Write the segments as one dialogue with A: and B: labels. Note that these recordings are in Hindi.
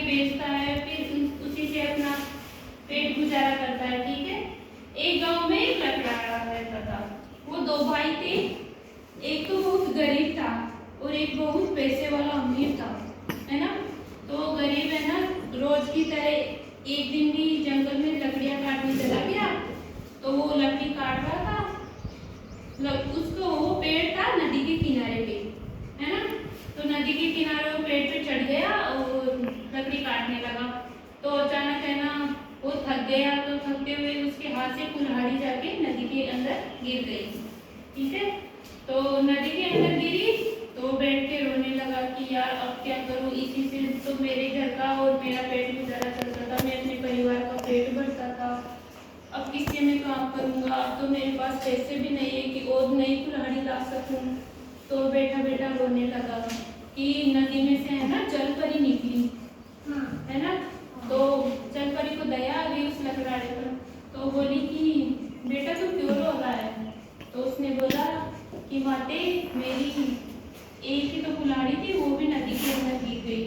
A: बेचता है, फिर उसी से अपना पेट गुजारा करता है। ठीक है। एक गांव में एक लकड़हारा रहता था। वो दो भाई थे। एक तो बहुत गरीब था और एक बहुत पैसे वाला अमीर था, है ना। तो गरीब है ना, रोज की तरह एक दिन भी जंगल में लकड़ियां काटने चला गया। तो वो लकड़ी काट रहा था, उसको वो पेड़ था नदी के किनारे पे, है ना। तो नदी के किनारे वो पेड़ पे चढ़ गया और लकड़ी काटने लगा। तो अचानक है ना वो थक गया, तो थकते हुए उसके हाथ से कुल्हाड़ी जाके नदी के अंदर गिर गई। ठीक है। तो नदी के अंदर गिरी तो बैठ के रोने लगा कि यार अब क्या करूं, इसी से तो मेरे घर का और मेरा पेट गुजारा चलता था, मैं अपने परिवार का पेट भरता था। अब किससे मैं काम करूंगा, अब तो मेरे पास पैसे भी नहीं है कि और नई कुल्हाड़ी ला सकूं। तो बैठा बैठा रोने लगा कि नदी में से है ना जल परी निकली, है ना। तो जल परी को दया आ गई उस लकड़हारे पर। तो बोली कि बेटा तू क्यों रो रहा है। तो उसने बोला कि माते मेरी एक ही तो कुल्हाड़ी थी, वो भी नदी के अंदर गिर गई।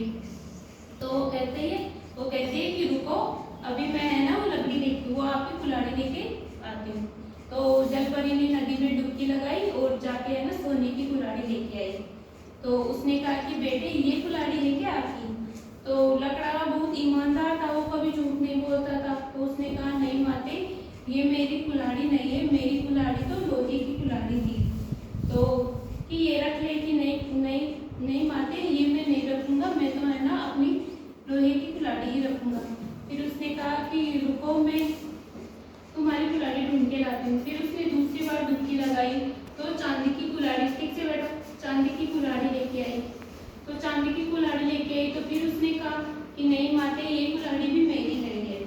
A: तो वो कहती है कि रुको, अभी मैं है ना वो लकड़ी लेके, वो आपकी कुल्हाड़ी लेके आती हूँ। तो जलपरी ने नदी में डुबकी लगाई और जाके है ना सोने की कुल्हाड़ी लेके आई। तो उसने कहा कि बेटे ये कुल्हाड़ी है क्या आपकी। तो लकड़हारा बहुत ईमानदार था, वो कभी झूठ नहीं बोलता था। तो उसने कहा नहीं माते, ये मेरी कुल्हाड़ी नहीं है, मेरी कुल्हाड़ी तो लोहे की कुल्हाड़ी थी। तो कि ये रख ले कि नहीं नहीं नहीं माते, ये मैं नहीं रखूंगा, मैं तो है ना अपनी लोहे की कुल्हाड़ी ही रखूंगा। फिर उसने कहा कि रुको मैं तुम्हारी कुल्हाड़ी ढूंढ के लाती हूँ। फिर उसने दूसरी बार डुबकी लगाई तो चांदी की कुल्हाड़ी, ठीक से बैठो, चांदी की कुल्हाड़ी लेके आई। तो चांदी की कुल्हाड़ी लेके आई तो फिर उसने कहा कि नहीं माते, ये कुल्हाड़ी भी मेरी नहीं है।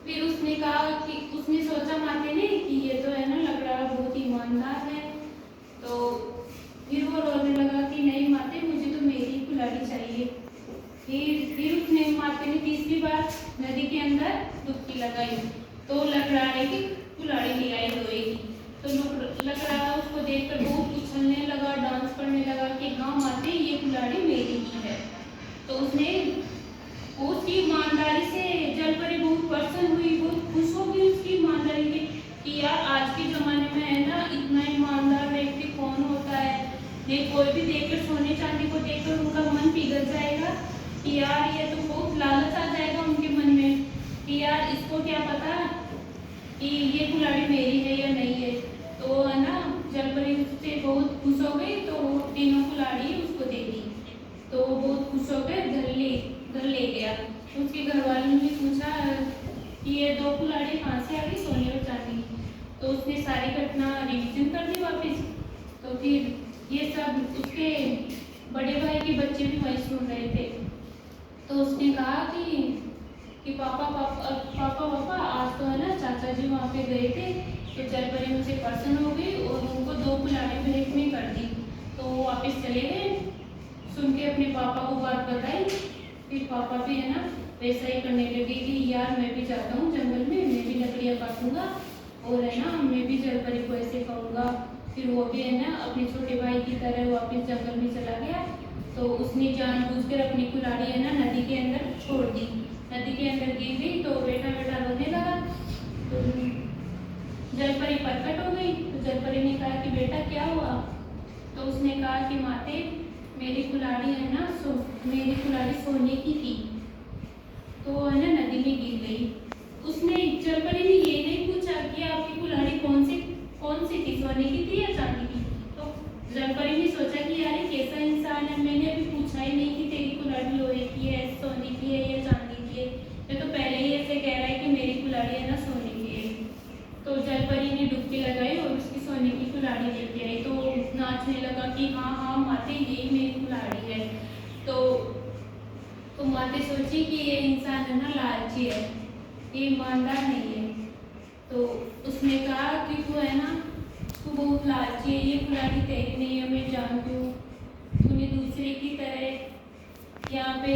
A: फिर उसने कहा कि उसने सोचा माते ने कि ये तो है ना लकड़हारा बहुत ईमानदार है। तो फिर वो रोने लगा कि नहीं माते, मुझे तो मेरी कुल्हाड़ी चाहिए। फिर उसने माते ने तीसरी बार नदी के अंदर डुबकी लगाई तो लकड़हारे की कुल्हाड़ी ले आई लोहे की। तो लकड़हारा उसको देखकर बहुत उछलने लगा, डांस करने लगा कि हाँ माते, ये कुल्हाड़ी मेरी ही है। तो उसने उसकी ईमानदारी से जलपरी बहुत प्रसन्न हुई, बहुत खुश हो गई उसकी ईमानदारी के कि यार आज के जमाने में है ना इतना ईमानदार व्यक्ति कौन होता है। ये कोई भी देखकर, सोने चांदी को देखकर उनका मन पिघल जाएगा कि यार ये तो बहुत लालच आ जाएगा उनके मन में कि यार इसको क्या पता कि ये कुल्हाड़ी मेरी है या नहीं है। तो है ना जलपरी उससे बहुत खुश हो गई, तो वो तीनों कुल्हाड़ी उसको दे दी। तो वो बहुत खुश हो गए, घर ले गया। उसके घर वालों ने पूछा कि ये दो कुल्हाड़ी कहाँ से आ गई, सोने और चांदी। तो उसने सारी घटना रिविजन कर दी वापस। तो फिर ये सब उसके बड़े भाई के बच्चे भी वही सुन रहे थे। तो उसने कहा कि पापा आज तो है ना चाचा जी वहाँ पे गए थे, तो जलपरी उनसे प्रसन्न हो गई और उनको दो कुल्हाड़ी भेंट में कर दी। तो वो वापस चले गए। सुन के अपने पापा को बात बताई। फिर पापा भी है ना वैसा ही करने लगे कि यार मैं भी जाता हूँ जंगल में, मैं भी लकड़ियाँ काटूंगा और है ना मैं भी जलपरी को ऐसे कहूँगा। फिर वो भी है ना अपने छोटे भाई की तरह वापस जंगल में चला गया। तो उसने जानबूझकर अपनी कुल्हाड़ी है ना नदी के अंदर छोड़ दी। नदी के अंदर गिर गई तो बेटा बेटा रोने लगा। तो जलपरी प्रकट हो गई। तो जलपरी ने कहा कि बेटा क्या हुआ। तो उसने कहा कि माते, मेरी कुल्हाड़ी है ना मेरी कुल्हाड़ी सोने की थी, तो है ना नदी में गिर गई। उसने जलपरी ने ये नहीं पूछा कि आपकी कुल्हाड़ी कौन सी थी, सोने की थी या चांदी की। तो जलपरी ने सोचा कि यार ये कैसा इंसान है, मैंने अभी पूछा ही नहीं कि तेरी कुल्हाड़ी लोहे की है, सोने की है या चांदी की है, ये तो पहले ही ऐसे कह रहा है कि मेरी कुल्हाड़ी है ना सोने की है। तो जलपरी ने डुबकी लगाई और उसकी सोने की कुल्हाड़ी लेके आई। तो नाचने लगा कि हाँ हाँ माते, यही मेरी कुल्हाड़ी है। तो माते सोची कि ये इंसान है ना लालची है, ये ईमानदार नहीं है। तो उसने कहा कि तू है ना, तू बहुत लालची है, ये कुल्हाड़ी तेरी नहीं है, मैं जानती हूँ। तूने दूसरे की तरह यहाँ पे